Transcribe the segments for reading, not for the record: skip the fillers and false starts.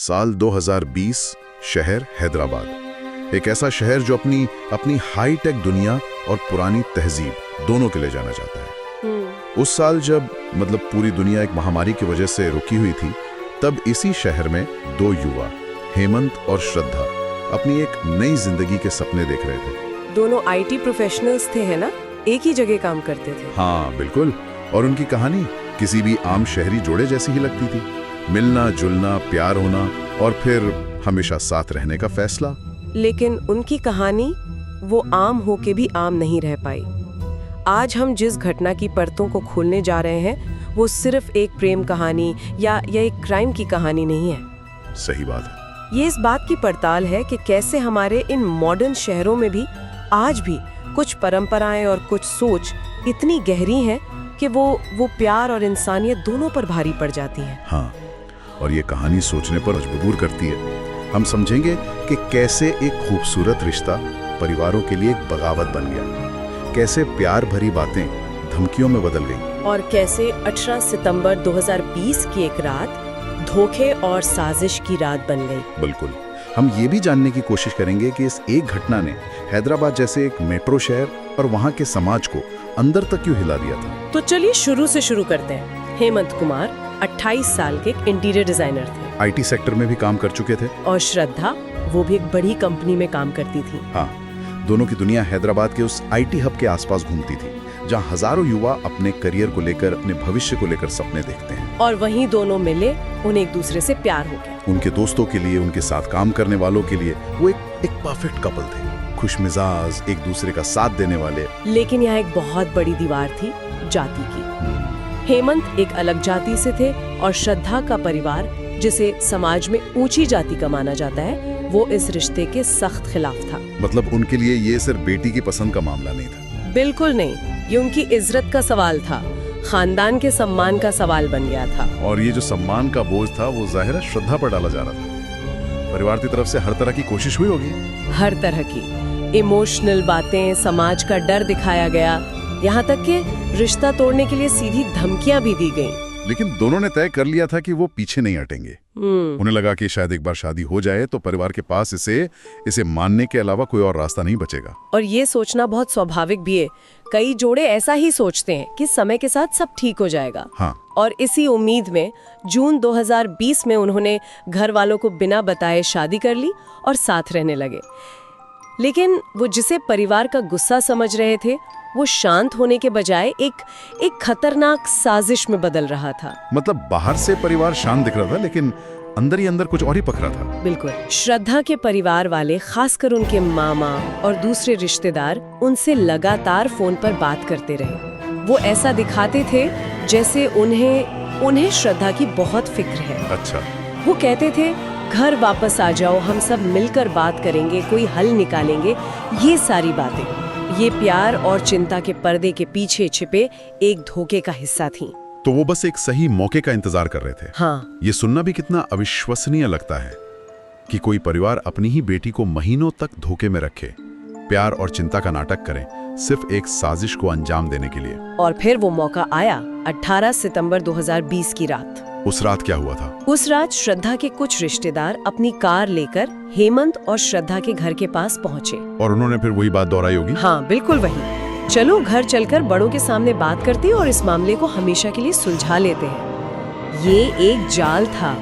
साल 2020, शहर हैदराबाद। एक ऐसा शहर जो अपनी हाईटेक दुनिया और पुरानी तहजीब दोनों के लिए जाना जाता है। उस साल जब पूरी दुनिया एक महामारी की वजह से रुकी हुई थी, तब इसी शहर में दो युवा, हेमंत और श्रद्धा, अपनी एक नई जिंदगी के सपने देख रहे थे। दोनों आईटी प्रोफेशनल्स थे, है ना? एक ही जगह काम करते थे। हाँ बिल्कुल। और उनकी कहानी किसी भी आम शहरी जोड़े जैसी ही लगती थी। मिलना जुलना, प्यार होना और फिर हमेशा साथ रहने का फैसला। लेकिन उनकी कहानी वो आम होके भी आम नहीं रह पाई। आज हम जिस घटना की परतों को खोलने जा रहे हैं, वो सिर्फ एक प्रेम कहानी या एक क्राइम की कहानी नहीं है। सही बात है। ये इस बात की पड़ताल है कि कैसे हमारे इन मॉडर्न शहरों में भी आज भी कुछ परंपराएं और कुछ सोच इतनी गहरी हैं कि वो प्यार और इंसानियत दोनों पर भारी पड़ जाती है। हाँ, और ये कहानी सोचने पर मजबूर करती है। हम समझेंगे कि कैसे एक खूबसूरत रिश्ता परिवारों के लिए एक बगावत बन गया, कैसे प्यार भरी बातें धमकियों में बदल गई, और कैसे 18 सितंबर 2020 की एक रात धोखे और साजिश की रात बन गई। बिल्कुल। हम ये भी जानने की कोशिश करेंगे कि इस एक घटना ने हैदराबाद जैसे एक मेट्रो शहर और वहाँ के समाज को अंदर तक क्यों हिला दिया था। तो चलिए शुरू से शुरू करते हैं। हेमंत कुमार 28 साल के इंटीरियर डिजाइनर थे। आईटी सेक्टर में भी काम कर चुके थे। और श्रद्धा, वो भी एक बड़ी कंपनी में काम करती थी। हाँ, दोनों की दुनिया हैदराबाद के उस आईटी हब के आसपास घूमती थी, जहाँ हजारों युवा अपने करियर को लेकर, अपने भविष्य को लेकर सपने देखते हैं। और वहीं दोनों मिले, उन्हें एक दूसरे से प्यार हो गया। उनके दोस्तों के लिए, उनके साथ काम करने वालों के लिए वो एक परफेक्ट कपल थे, खुशमिजाज, एक दूसरे का साथ देने वाले। लेकिन यहाँ एक बहुत बड़ी दीवार थी, जाति की। हेमंत एक अलग जाति से थे और श्रद्धा का परिवार, जिसे समाज में ऊंची जाति का माना जाता है, वो इस रिश्ते के सख्त खिलाफ था। उनके लिए ये सिर्फ बेटी की पसंद का मामला नहीं था। बिल्कुल नहीं, ये उनकी इज्जत का सवाल था, खानदान के सम्मान का सवाल बन गया था। और ये जो सम्मान का बोझ था, वो जाहिर है श्रद्धा पर डाला जा रहा था। परिवार की तरफ से हर तरह की कोशिश हुई होगी। हर तरह की इमोशनल बातें, समाज का डर दिखाया गया, यहाँ तक कि रिश्ता तोड़ने के लिए सीधी धमकियां भी दी गईं। लेकिन दोनों ने तय कर लिया था कि वो पीछे नहीं हटेंगे। उन्हें लगा कि शायद एक बार शादी हो जाए तो परिवार के पास इसे मानने के अलावा कोई और रास्ता नहीं बचेगा। और ये सोचना बहुत स्वाभाविक भी है। कई जोड़े ऐसा ही सोचते हैं कि समय के साथ सब ठीक हो जाएगा। हाँ। और इसी उम्मीद में जून 2020 में उन्होंने घर वालों को बिना बताए शादी कर ली और साथ रहने लगे। लेकिन वो जिसे परिवार का गुस्सा समझ रहे थे, वो शांत होने के बजाय एक खतरनाक साजिश में बदल रहा था। बाहर से परिवार शांत दिख रहा था, लेकिन अंदर ही अंदर कुछ और ही पक रहा था। बिल्कुल। श्रद्धा के परिवार वाले, खासकर उनके मामा और दूसरे रिश्तेदार, उनसे लगातार फोन पर बात करते रहे। वो ऐसा दिखाते थे जैसे उन्हें श्रद्धा की बहुत फिक्र है। अच्छा। वो कहते थे, घर वापस आ जाओ, हम सब मिलकर बात करेंगे, कोई हल निकालेंगे। ये सारी बातें, ये प्यार और चिंता के पर्दे के पीछे छिपे एक धोखे का हिस्सा थी। तो वो बस एक सही मौके का इंतजार कर रहे थे। हाँ। ये सुनना भी कितना अविश्वसनीय लगता है कि कोई परिवार अपनी ही बेटी को महीनों तक धोखे में रखे, प्यार और चिंता का नाटक करें, सिर्फ एक साजिश को अंजाम देने के लिए। और फिर वो मौका आया, 18 सितंबर 2020 की रात। उस रात क्या हुआ था? उस रात श्रद्धा के कुछ रिश्तेदार अपनी कार लेकर हेमंत और श्रद्धा के घर के पास पहुंचे। और उन्होंने फिर वही बात दोहराई होगी। हाँ बिल्कुल वही। चलो घर चलकर बड़ों के सामने बात करते हैं और इस मामले को हमेशा के लिए सुलझा लेते हैं। ये एक जाल था।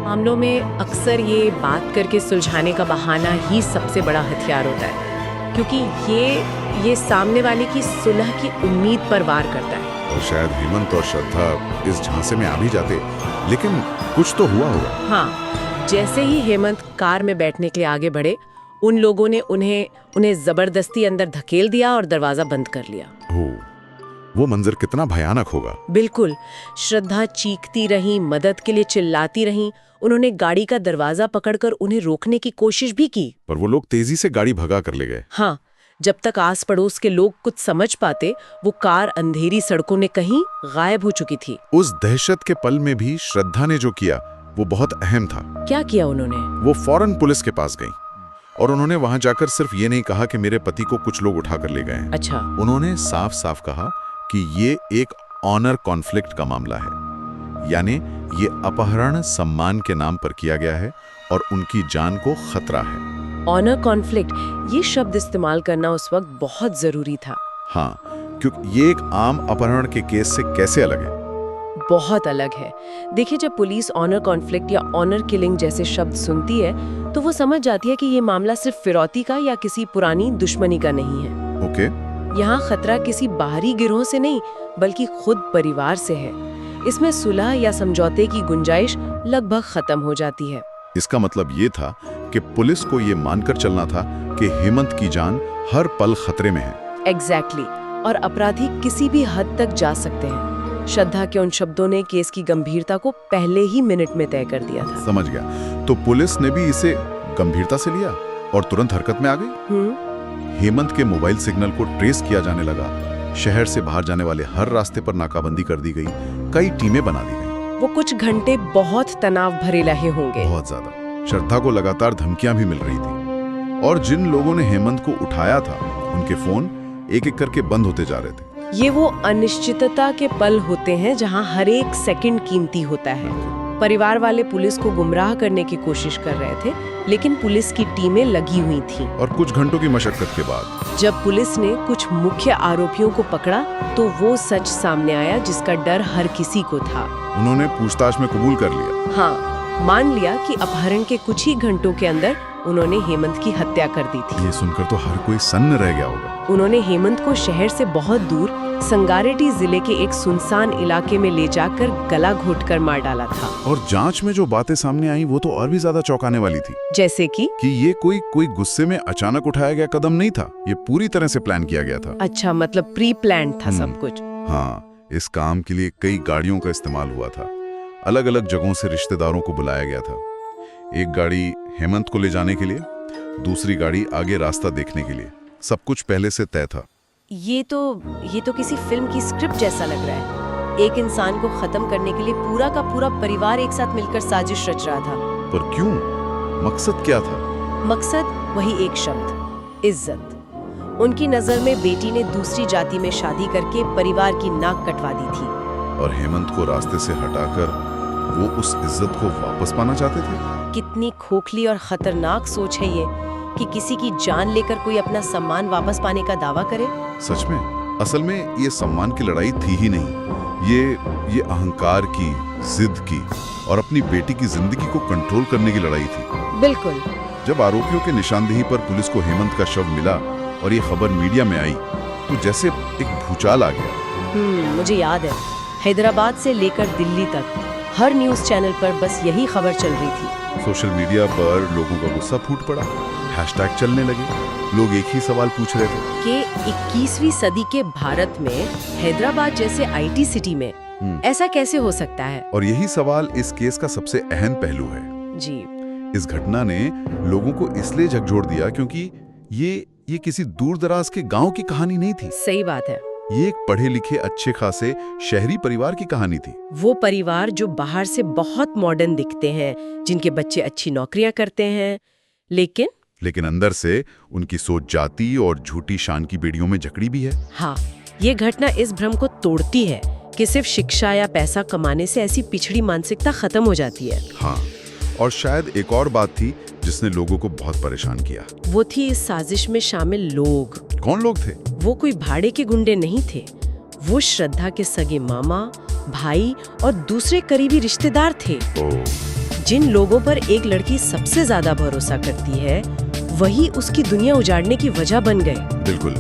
मामलों में अक्सर ये बात करके सुलझाने का बहाना ही सबसे बड़ा हथियार होता है, क्योंकि ये सामने वाले की सुलह की उम्मीद पर वार करता है। और शायद हेमंत और श्रद्धा इस झांसे में आ भी जाते, लेकिन कुछ तो हुआ होगा। हाँ, जैसे ही हेमंत कार में बैठने के लिए आगे बढ़े, उन लोगों ने उन्हें जबरदस्ती अंदर धकेल दिया और दरवाजा बंद कर लिया। वो मंजर कितना भयानक होगा। बिल्कुल। श्रद्धा चीखती रही, मदद के लिए चिल्लाती रही। उन्होंने गाड़ी का दरवाजा पकड़कर उन्हें रोकने की कोशिश भी की, पर वो लोग तेजी से गाड़ी भगा कर ले गए। हाँ, जब तक आस पड़ोस के लोग कुछ समझ पाते, वो कार अंधेरी सड़कों में कहीं गायब हो चुकी थी। उस दहशत के पल में भी श्रद्धा ने जो किया वो बहुत अहम था। क्या किया उन्होंने? वो फौरन पुलिस के पास गई और उन्होंने वहां जाकर सिर्फ ये नहीं कहा कि मेरे पति को कुछ लोग उठा कर ले गए। अच्छा। उन्होंने साफ साफ कहा कि ये एक ऑनर कॉन्फ्लिक्ट का मामला है। यानी ये अपहरण सम्मान के नाम पर किया गया है और उनकी जान को खतरा है। ऑनर कॉन्फ्लिक्ट, ये शब्द इस्तेमाल करना उस वक्त बहुत जरूरी था। हाँ, क्योंकि ये एक आम अपहरण के केस से कैसे अलग है? बहुत अलग है। देखिए, जब पुलिस ऑनर कॉन्फ्लिक्ट या ऑनर किलिंग जैसे शब्द सुनती है तो वो समझ जाती है कि ये मामला सिर्फ फिरौती का या किसी पुरानी दुश्मनी का नहीं है। ओके। यहाँ खतरा किसी बाहरी गिरोह से नहीं बल्कि खुद परिवार से है। इसमें सुलह या समझौते की गुंजाइश लगभग खत्म हो जाती है। इसका मतलब ये था कि पुलिस को ये मानकर चलना था कि हेमंत की जान हर पल खतरे में है। एग्जैक्टली। और अपराधी किसी भी हद तक जा सकते हैं। श्रद्धा के उन शब्दों ने केस की गंभीरता को पहले ही मिनट में तय कर दिया था। समझ गया। तो पुलिस ने भी इसे गंभीरता से लिया और तुरंत हरकत में आ गई। हेमंत के मोबाइल सिग्नल को ट्रेस किया जाने लगा। शहर से बाहर जाने वाले हर रास्ते पर नाकाबंदी कर दी गई। कई टीमें बना दी गई। वो कुछ घंटे बहुत तनाव भरे रहे होंगे। बहुत ज्यादा। श्रद्धा को लगातार धमकियां भी मिल रही थी और जिन लोगों ने हेमंत को उठाया था उनके फोन एक एक करके बंद होते जा रहे थे। ये वो अनिश्चितता के पल होते हैं जहां हर एक सेकंड कीमती होता है। परिवार वाले पुलिस को गुमराह करने की कोशिश कर रहे थे, लेकिन पुलिस की टीमें लगी हुई थीं। और कुछ घंटों की मशक्कत के बाद जब पुलिस ने कुछ मुख्य आरोपियों को पकड़ा तो वो सच सामने आया जिसका डर हर किसी को था। उन्होंने पूछताछ में कबूल कर लिया। हाँ, मान लिया कि अपहरण के कुछ ही घंटों के अंदर उन्होंने हेमंत की हत्या कर दी थी। ये सुनकर तो हर कोई सन्न रह गया होगा। उन्होंने हेमंत को शहर से बहुत दूर संगारेड्डी जिले के एक सुनसान इलाके में ले जाकर गला घोटकर मार डाला था। और जांच में जो बातें सामने आई वो तो और भी ज्यादा चौंकाने वाली थी। जैसे कि ये कोई गुस्से में अचानक उठाया गया कदम नहीं था। ये पूरी तरह से प्लान किया गया था। अच्छा, मतलब प्री प्लान था सब कुछ। हाँ, इस काम के लिए कई गाड़ियों का इस्तेमाल हुआ था। अलग अलग जगहों से रिश्तेदारों को बुलाया गया था। एक गाड़ी हेमंत को ले जाने के लिए, दूसरी गाड़ी आगे रास्ता देखने के लिए। सब कुछ पहले से तय था। ये तो किसी फिल्म की स्क्रिप्ट जैसा लग रहा है। एक इंसान को खत्म करने के लिए पूरा का पूरा परिवार एक साथ मिलकर साजिश रच रहा था। पर क्यों? मकसद क्या था? मकसद वही एक शब्द, इज्जत। उनकी नजर में बेटी ने दूसरी जाति में शादी करके परिवार की नाक कटवा दी थी और हेमंत को रास्ते से हटाकर वो उस इज्जत को वापस पाना चाहते थे। कितनी खोखली और खतरनाक सोच है ये कि किसी की जान लेकर कोई अपना सम्मान वापस पाने का दावा करे। सच में, असल में ये सम्मान की लड़ाई थी ही नहीं। ये अहंकार की, जिद की और अपनी बेटी की जिंदगी को कंट्रोल करने की लड़ाई थी। बिल्कुल। जब आरोपियों के निशानदेही पर पुलिस को हेमंत का शव मिला और ये खबर मीडिया में आई तो जैसे एक भूचाल आ गया। मुझे याद है, हैदराबाद से लेकर दिल्ली तक हर न्यूज चैनल पर बस यही खबर चल रही थी। सोशल मीडिया पर लोगों का गुस्सा फूट पड़ा। हैशटैग चलने लगे। लोग एक ही सवाल पूछ रहे थे कि 21वीं सदी के भारत में हैदराबाद जैसे आईटी सिटी में ऐसा कैसे हो सकता है। और यही सवाल इस केस का सबसे अहम पहलू है। जी। इस घटना ने लोगों को इसलिए झकझोर दिया क्योंकि ये किसी दूर दराज के गांव की कहानी नहीं थी। सही बात है। ये एक पढ़े लिखे अच्छे खासे शहरी परिवार की कहानी थी। वो परिवार जो बाहर से बहुत मॉडर्न दिखते हैं, जिनके बच्चे अच्छी नौकरियां करते हैं, लेकिन अंदर से उनकी सोच जाति और झूठी शान की बेड़ियों में जकड़ी भी है। हाँ, ये घटना इस भ्रम को तोड़ती है कि सिर्फ शिक्षा या पैसा कमाने से ऐसी पिछड़ी मानसिकता खत्म हो जाती है। हाँ, और शायद एक और बात थी जिसने लोगों को बहुत परेशान किया। वो थी इस साजिश में शामिल लोग। कौन लोग थे? वो कोई भाड़े के गुंडे नहीं थे। वो श्रद्धा के सगे मामा, भाई और दूसरे करीबी रिश्तेदार थे। जिन लोगों पर एक लड़की सबसे ज्यादा भरोसा करती है, वही उसकी दुनिया उजाड़ने की वजह बन गए। बिल्कुल।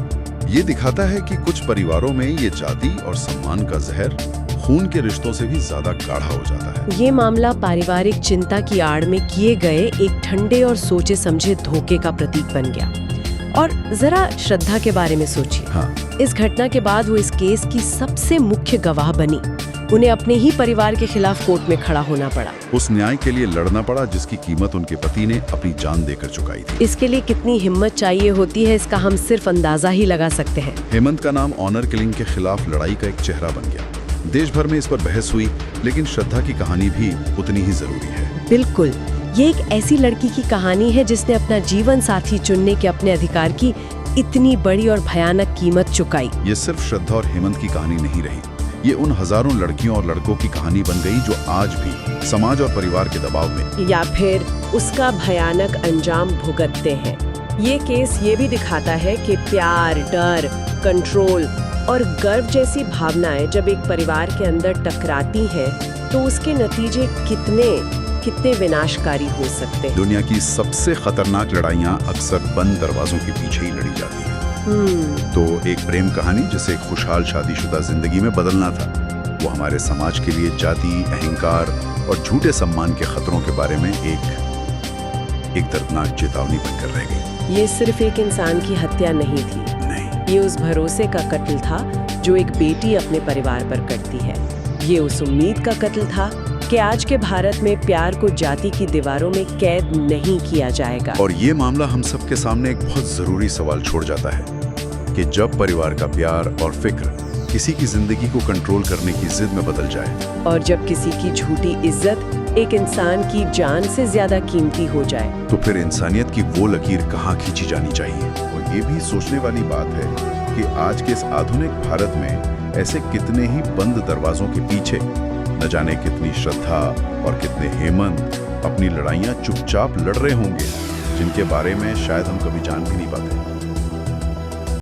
ये दिखाता है कि कुछ परिवारों में ये जाति और सम्मान का जहर खून के रिश्तों से भी ज्यादा गाढ़ा हो जाता है। ये मामला पारिवारिक चिंता की आड़ में किए गए एक ठंडे और सोचे समझे धोखे का प्रतीक बन गया। और जरा श्रद्धा के बारे में सोचिए। हाँ। इस घटना के बाद वो इस केस की सबसे मुख्य गवाह बनी। उन्हें अपने ही परिवार के खिलाफ कोर्ट में खड़ा होना पड़ा। उस न्याय के लिए लड़ना पड़ा जिसकी कीमत उनके पति ने अपनी जान देकर चुकाई थी। इसके लिए कितनी हिम्मत चाहिए होती है, इसका हम सिर्फ अंदाजा ही लगा सकते हैं। हेमंत का नाम ऑनर किलिंग के खिलाफ लड़ाई का एक चेहरा बन गया। देश भर में इस पर बहस हुई, लेकिन श्रद्धा की कहानी भी उतनी ही जरूरी है। बिल्कुल। ये एक ऐसी लड़की की कहानी है जिसने अपना जीवन साथी चुनने के अपने अधिकार की इतनी बड़ी और भयानक कीमत चुकाई। ये सिर्फ श्रद्धा और हेमंत की कहानी नहीं रही, ये उन हजारों लड़कियों और लड़कों की कहानी बन गई जो आज भी समाज और परिवार के दबाव में या फिर उसका भयानक अंजाम भुगतते हैं। ये केस ये भी दिखाता है कि प्यार, डर, कंट्रोल और गर्व जैसी भावनाएं जब एक परिवार के अंदर टकराती हैं तो उसके नतीजे कितने विनाशकारी हो सकते हैं। दुनिया की सबसे खतरनाक लड़ाइयाँ अक्सर बंद दरवाजों के पीछे ही लड़ी जाती हैं। तो एक प्रेम कहानी जिसे एक खुशहाल शादीशुदा जिंदगी में बदलना था, वो हमारे समाज के लिए जाति, अहंकार और झूठे सम्मान के खतरों के बारे में एक दर्दनाक चेतावनी बनकर रह गई। ये सिर्फ एक इंसान की हत्या नहीं थी, नहीं, ये उस भरोसे का कत्ल था जो एक बेटी अपने परिवार पर करती है। ये उस उम्मीद का कत्ल था कि आज के भारत में प्यार को जाति की दीवारों में कैद नहीं किया जाएगा। और ये मामला हम सबके सामने एक बहुत जरूरी सवाल छोड़ जाता है कि जब परिवार का प्यार और फिक्र किसी की जिंदगी को कंट्रोल करने की जिद में बदल जाए, और जब किसी की झूठी इज्जत एक इंसान की जान से ज्यादा कीमती हो जाए, तो फिर इंसानियत की वो लकीर कहाँ खींची जानी चाहिए। और ये भी सोचने वाली बात है कि आज के इस आधुनिक भारत में ऐसे कितने ही बंद दरवाजों के पीछे न जाने कितनी श्रद्धा और कितने हेमंत अपनी लड़ाइयाँ चुपचाप लड़ रहे होंगे, जिनके बारे में शायद हम कभी जान भी नहीं पाते।